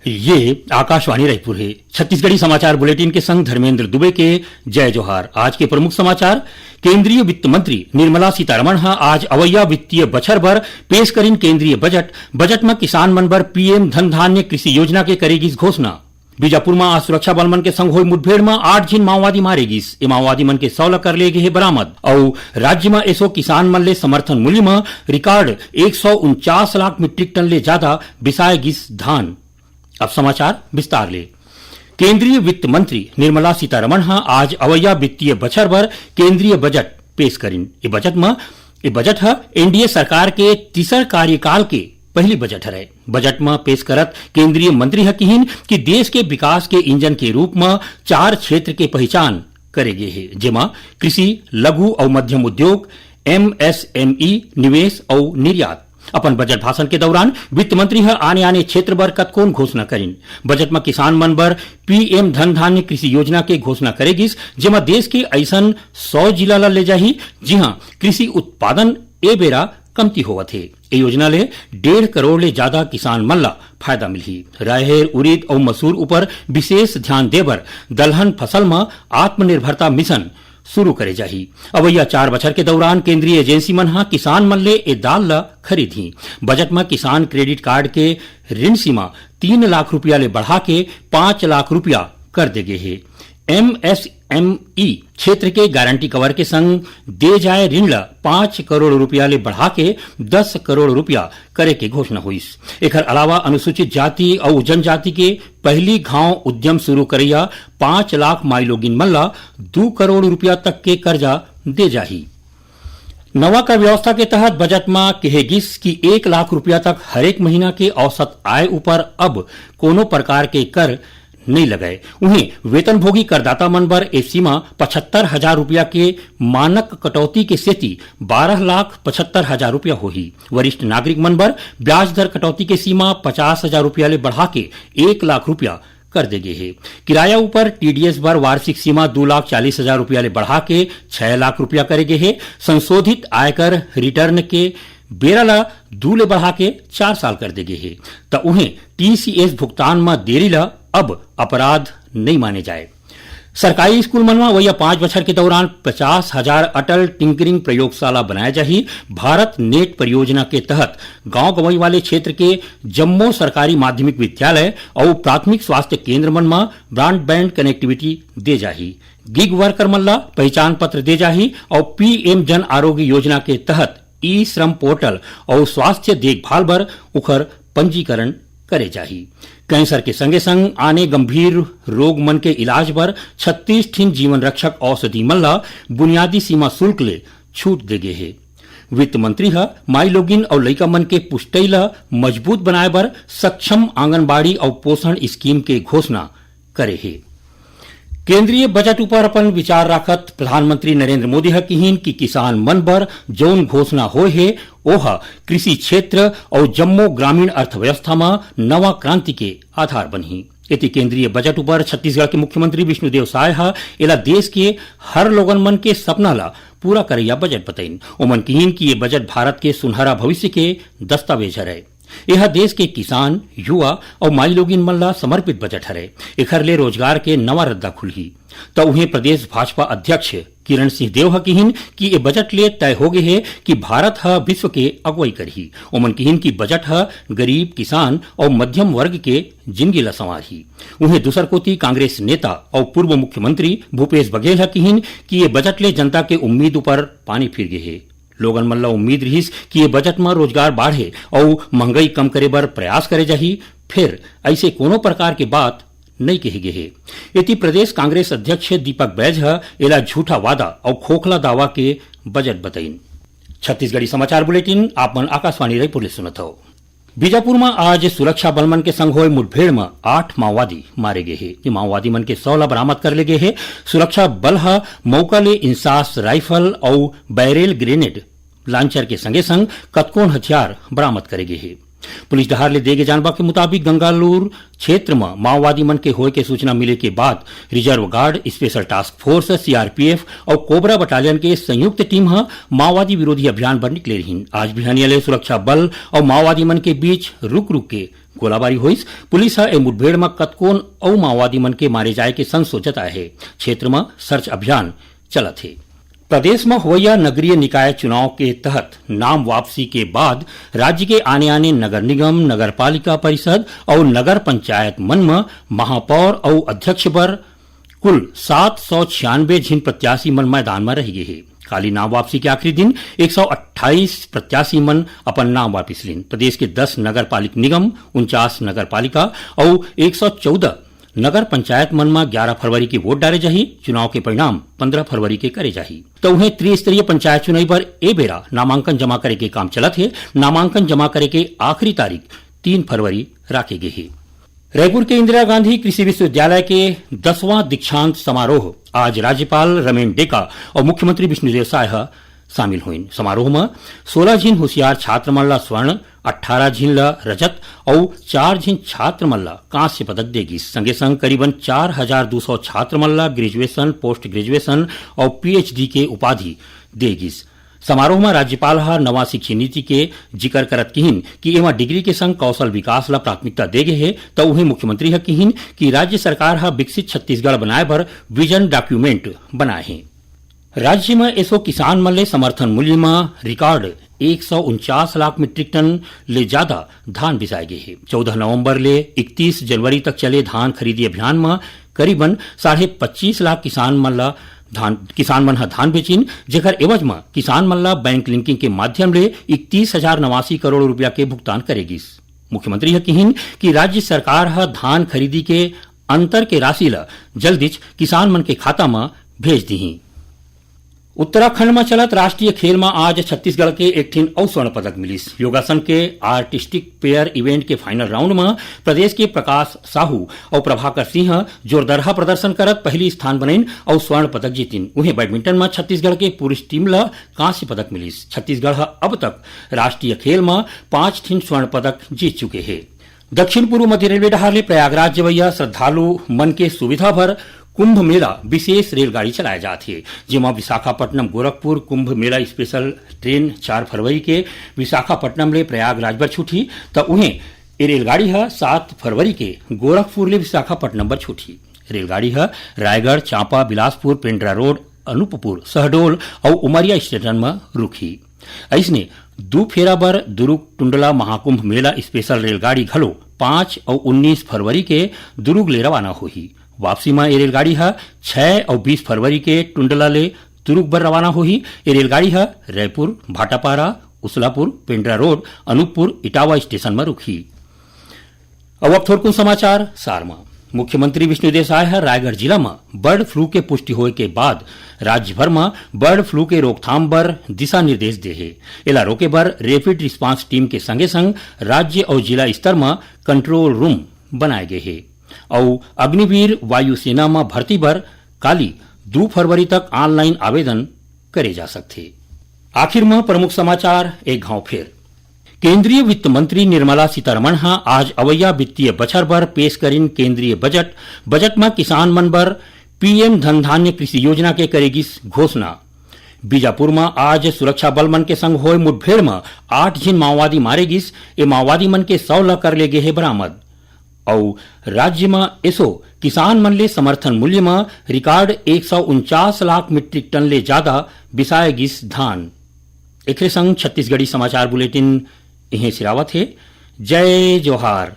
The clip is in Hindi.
ये आकाशवाणी रायपुर है। छत्तीसगढ़ी समाचार बुलेटिन के संग धर्मेंद्र दुबे के जय जोहार। आज के प्रमुख समाचार। केंद्रीय वित्त मंत्री निर्मला सीतारमण आज अवैया वित्तीय बछर बर पेश करीन केंद्रीय बजट में किसान मन बर पीएम धन धान्य कृषि योजना के करेगी घोषणा। बीजापुर में आज सुरक्षा बल मन के संग हुई मुठभेड़ में 8 जिन माओवादी मारे गिस। ये माओवादी मन के 16 कर ले गए बरामद। और राज्य में ऐसो किसान मन ले समर्थन मूल्य में रिकॉर्ड 149 लाख मीट्रिक टन ले ज्यादा बिसाए गिस धान। अब समाचार विस्तार ले। केंद्रीय वित्त मंत्री निर्मला सीतारमण आज अवैया वित्तीय बछर बर केंद्रीय बजट पेश करीन। ये बजट एनडीए सरकार के तीसर कार्यकाल के पहली बजट है। बजट में पेश करत केंद्रीय मंत्री कहिन कि देश के विकास के इंजन के रूप में 4 क्षेत्र के पहचान करे गए है, जेमा कृषि, लघु और मध्यम उद्योग, एमएसएमई, निवेश और निर्यात। अपन बजट भाषण के दौरान वित्त मंत्री आने आने क्षेत्र बर कतकोन घोषणा करीन। बजट में किसान मन बर पीएम धन धान्य कृषि योजना के घोषणा करेगिस, जेमा देश के ऐसन 100 जिला ला ले जाही जिहां कृषि उत्पादन ए बेरा कमती होवत है। ये योजना ले 1.5 करोड़ ले ज्यादा किसान मन ला फायदा मिलही। राहेर, उड़ीद और मसूर ऊपर विशेष ध्यान देबर दलहन फसल में आत्मनिर्भरता मिशन शुरू करे जाही। अवैया 4 बछर के दौरान केंद्रीय एजेंसी मन किसान मन ले ए दाल ला खरीदी। बजट में किसान क्रेडिट कार्ड के ऋण सीमा 3 लाख रुपया ले बढ़ा के 5 लाख रुपया कर दे गए है। एमएसएमई क्षेत्र के गारंटी कवर के संग दे जाए ऋण ला 5 करोड़ रुपया ले बढ़ा के 10 करोड़ रुपया करे के घोषणा हुई। एकर अलावा अनुसूचित जाति और जनजाति के पहली गांव उद्यम शुरू करैया 5 लाख माइलोगिन मन ला 2 करोड़ रुपया तक के कर्जा दे जाही। नवा कर व्यवस्था के तहत बजट में कहेगिस कि 1 लाख रुपया तक हरेक महीना के औसत आय ऊपर अब कोनो प्रकार के कर नहीं लगाए। उन्हें वेतनभोगी करदाता मन बर ए सीमा 75,000 रुपया के मानक कटौती के सेती 12,75,000 रुपया होही। वरिष्ठ नागरिक मन बर ब्याज दर कटौती के सीमा 50,000 रुपया ले बढ़ा के 1 लाख रुपया कर दे गए है। किराया ऊपर टीडीएस बर वार्षिक सीमा 2,40,000 रुपया ले बढ़ा के 6 लाख रुपया करे गए है। संशोधित आयकर रिटर्न के बेरा ला 2 ले बढ़ा के 4 साल कर दे गए है। तो उन्हें टीसीएस भुगतान में देरी ला अब अपराध नहीं माने जाए। सरकारी स्कूल मन में वही 5 बछर के दौरान 50,000 अटल टिंकरिंग प्रयोगशाला बनाया जाही। भारत नेट परियोजना के तहत गांव गंवई वाले क्षेत्र के जम्मो सरकारी माध्यमिक विद्यालय और प्राथमिक स्वास्थ्य केंद्र मन में ब्रॉडबैंड कनेक्टिविटी दे जाही। गिग वर्कर मन ला पहचान पत्र दे जाही और पीएम जन आरोग्य योजना के तहत ई श्रम पोर्टल और स्वास्थ्य देखभाल बर उखर पंजीकरण करे जाही। कैंसर के संगे संग आने गंभीर रोग मन के इलाज पर 36 ठिन जीवन रक्षक औषधि मन ला बुनियादी सीमा शुल्क ले छूट दे गए है। वित्त मंत्री माई लोगिन और लइका मन के पुष्टई ला मजबूत बनाए बर सक्षम आंगनबाड़ी और पोषण स्कीम के घोषणा करे है। केंद्रीय बजट ऊपर अपन विचार राखत प्रधानमंत्री नरेंद्र मोदी कहिन कि किसान मन बर जौन घोषणा होए है ओह कृषि क्षेत्र और जम्मो ग्रामीण अर्थव्यवस्था में नवा क्रांति के आधार बनही। इति केंद्रीय बजट ऊपर छत्तीसगढ़ के मुख्यमंत्री विष्णुदेव साय एला देश के हर लोगन मन के सपना ला पूरा करैया बजट बताइन। ओमन कहिन कि ये बजट भारत के सुनहरा भविष्य के दस्तावेज है। यह देश के किसान, युवा और माई लोगिन मन ला समर्पित बजट हरे। एखर ले रोजगार के नवा रद्दा खुलही। तो उन्हें प्रदेश भाजपा अध्यक्ष किरण सिंह देव कहिन कि ये बजट ले तय हो गए है कि भारत विश्व के अगुवाई करही। ओमन कहिन कि बजट गरीब, किसान और मध्यम वर्ग के जिंदगी ला संवारही। उन्हें दूसर कोती कांग्रेस नेता और पूर्व मुख्यमंत्री भूपेश बघेल कहिन कि ये बजट ले जनता के उम्मीद ऊपर पानी फिर गए है। लोगन मन ला उम्मीद रहीस कि ये बजट में रोजगार बढ़े और महंगाई कम करे बर प्रयास करे जाही। फिर ऐसे कोनो प्रकार के बात नहीं कही गए है। इति प्रदेश कांग्रेस अध्यक्ष दीपक बैज एला झूठा वादा और खोखला दावा के बजट बताइन। छत्तीसगढ़ी समाचार बुलेटिन आप मन आकाशवाणी रायपुर ले सुनत हो। बीजापुर में आज सुरक्षा बल मन के संग हुए मुठभेड़ में 8 माओवादी मारे गए हैं। ये माओवादी मन के 16 बरामद कर ले गए हैं। सुरक्षा बल मौका ले इंसास राइफल और बैरेल ग्रेनेड लांचर के संगे संग कतकोन हथियार बरामद करे गए हैं। पुलिस डहार ले देगे जानबा के मुताबिक गंगालूर क्षेत्र में माओवादी मन के होए के सूचना मिले के बाद reserve guard, special task force, CRPF और कोबरा बटालियन के संयुक्त टीम माओवादी विरोधी अभियान पर निकले रही। आज बिहानिया ले सुरक्षा बल और माओवादी मन के बीच रुक रुक के गोलाबारी होइस पुलिस ए मुठभेड़ में कतकोन औ माओवादी मन के मारे जाए के संग सोचत आए है। क्षेत्र में सर्च अभियान चलत है। प्रदेश में होया नगरीय निकाय चुनाव के तहत नाम वापसी के बाद राज्य के आने आने नगर निगम, नगर पालिका परिषद और नगर पंचायत मन में महापौर और अध्यक्ष बर कुल 796 जिन प्रत्याशी मन मैदान में रह गए हैं। काली नाम वापसी के आखिरी दिन 128 प्रत्याशी मन अपन नाम वापिस लीन। प्रदेश के 10 नगर पालिक निगम, 49 नगर पालिका और 114 नगर पंचायत मन में 11 फरवरी की वोट डाले जाही। चुनाव के परिणाम 15 फरवरी के करे जाही। तो उन्हें त्रिस्तरीय पंचायत चुनाव पर ए बेरा नामांकन जमा करे के काम चलत है। नामांकन जमा करे के आखिरी तारीख 3 फरवरी राखे गए है। रायपुर के इंदिरा गांधी कृषि विश्वविद्यालय के 10वां दीक्षांत समारोह आज राज्यपाल रमेन डेका और मुख्यमंत्री विष्णुदेव साय शामिल हुए। समारोह में 16 झिन होशियार छात्र मन ला स्वर्ण, 18 झिन ला रजत और 4 झिन छात्र मन ला कांस्य पदक देगी। संगे संग करीबन 4200 छात्र मन ला ग्रेजुएशन, पोस्ट ग्रेजुएशन और पीएचडी के उपाधि देगी। समारोह में राज्यपाल नवा शिक्षा नीति के जिक्र करत किहिन कि एमा डिग्री के संग कौशल विकास ला प्राथमिकता देगे है। तो उन्हें मुख्यमंत्री किहिन कि राज्य सरकार विकसित छत्तीसगढ़ बनाए बर विजन डॉक्यूमेंट बनाए हैं। राज्य में ऐसो किसान मन ले समर्थन मूल्य में रिकॉर्ड 149 लाख मीट्रिक टन ले ज्यादा धान बिसाए गए है। 14 नवंबर ले 31 जनवरी तक चले धान खरीदी अभियान में करीबन 25.5 लाख किसान मन धान बेचिन, जेकर एवज में किसान मन ला बैंक लिंकिंग के माध्यम ले 31,089 करोड़ रुपया के भुगतान करेगी। मुख्यमंत्री किहिन कि राज्य सरकार धान खरीदी के अंतर के राशि ला जल्दी किसान मन के खाता में भेज दी। उत्तराखंड में चलत राष्ट्रीय खेल में आज छत्तीसगढ़ के एक ठिन और स्वर्ण पदक मिलिस। योगासन के आर्टिस्टिक पेयर इवेंट के फाइनल राउंड में प्रदेश के प्रकाश साहू और प्रभाकर सिंह जोरदार प्रदर्शन करत पहली स्थान बनइन और स्वर्ण पदक जीतिन। उन्हें बैडमिंटन में छत्तीसगढ़ के पुरुष टीम ला कांस्य पदक मिलिस। छत्तीसगढ़ अब तक राष्ट्रीय खेल में 5 ठिन स्वर्ण पदक जीत चुके हैं। दक्षिण पूर्व मध्य रेलवे डहार प्रयागराज जवैया श्रद्धालु मन के सुविधा भर कुंभ मेला विशेष रेलगाड़ी चलाया जाती है, जिसमें विशाखापट्टनम गोरखपुर कुंभ मेला स्पेशल ट्रेन 4 फरवरी के विशाखापट्टनम ले प्रयागराज बर छूटी। तो उन्हें ये रेलगाड़ी 7 फरवरी के गोरखपुर ले विशाखापट्टनम बर छूटी। रेलगाड़ी रायगढ़, चांपा, बिलासपुर, पेंड्रा रोड, अनूपपुर, शहडोल और उमरिया स्टेशन में रुकी। ऐसने 2 फेरा बर दुर्ग टुंडला महाकुंभ मेला स्पेशल रेलगाड़ी घलो 5 और 19 फरवरी के दुर्ग ले रवाना होही। वापसी में ये रेलगाड़ी 6 और 20 फरवरी के टुंडला ले दुर्ग बर रवाना होही। ये रेलगाड़ी रायपुर, भाटापारा, उसलापुर, पेंड्रा रोड, अनूपपुर, इटावा स्टेशन में रुकी। अब थोड़कुन समाचार सार में। मुख्यमंत्री विष्णुदेव साय रायगढ़ जिला में बर्ड फ्लू के पुष्टि होए के बाद राज्य भर में बर्ड फ्लू के रोकथाम बर दिशा निर्देश दे है। एला रोके बर रैपिड रिस्पांस टीम के संगे संग राज्य और जिला स्तर में कंट्रोल रूम बनाए गए हैं और अग्निवीर वायुसेना में भर्ती बर काली 2 फरवरी तक ऑनलाइन आवेदन करे जा सकते। आखिर में प्रमुख समाचार एक घाव फेर। केंद्रीय वित्त मंत्री निर्मला सीतारमण आज अवैया वित्तीय बछर बर पेश करिन केंद्रीय बजट में किसान मन बर पीएम धन धान्य कृषि योजना के करेगी घोषणा। बीजापुर में आज सुरक्षा बल मन के संग होए मुठभेड़ में 8 जिन माओवादी मारे गिस। ए माओवादी मन के 100 ला कर ले गए है बरामद। और राज्य में ऐसो किसान मन ले समर्थन मूल्य में रिकॉर्ड 149 लाख मीट्रिक टन ले ज्यादा बिसाए गिस धान। एक संग छत्तीसगढ़ी समाचार बुलेटिन इहें सिरावत है। जय जोहार।